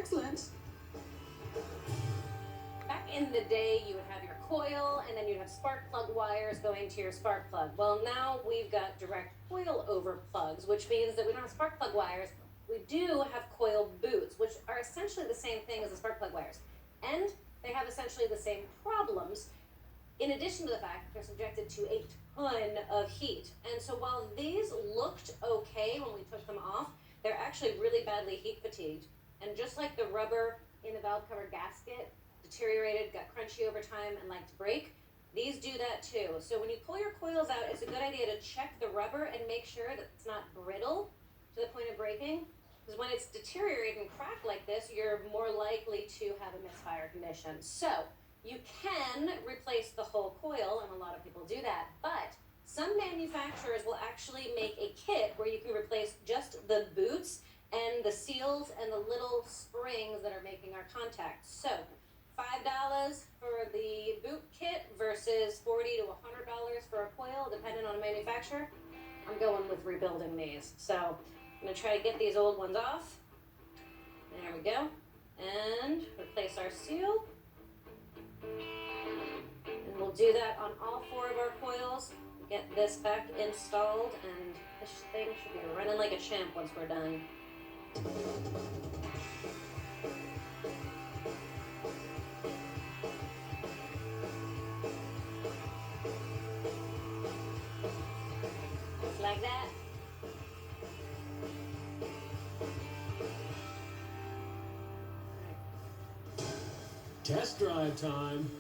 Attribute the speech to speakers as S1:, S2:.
S1: Excellent.
S2: Back in the day, you would have your coil, and then you'd have spark plug wires going to your spark plug. Well, now we've got direct coil over plugs, which means that we don't have spark plug wires. We do have coil boots, which are essentially the same thing as the spark plug wires. And they have essentially the same problems, in addition to the fact that they're subjected to a ton of heat. And so while these looked okay when we took them off, they're actually really badly heat fatigued. And just like the rubber in the valve cover gasket deteriorated, got crunchy over time, and liked to break, these do that too. So when you pull your coils out, it's a good idea to check the rubber and make sure that it's not brittle to the point of breaking. Because when it's deteriorated and cracked like this, you're more likely to have a misfire condition. So you can replace the whole coil, and a lot of people do that, but some manufacturers will actually make a kit where you can replace just the boots and the seals and the little springs that are making our contacts. So $5 for the boot kit versus $40 to $100 for a coil, depending on the manufacturer. I'm going with rebuilding these. So I'm going to try to get these old ones off. There we go. And replace our seal. And we'll do that on all 4 of our coils. Get this back installed, and this thing should be running like a champ once we're done. Just like that.
S3: Test drive time.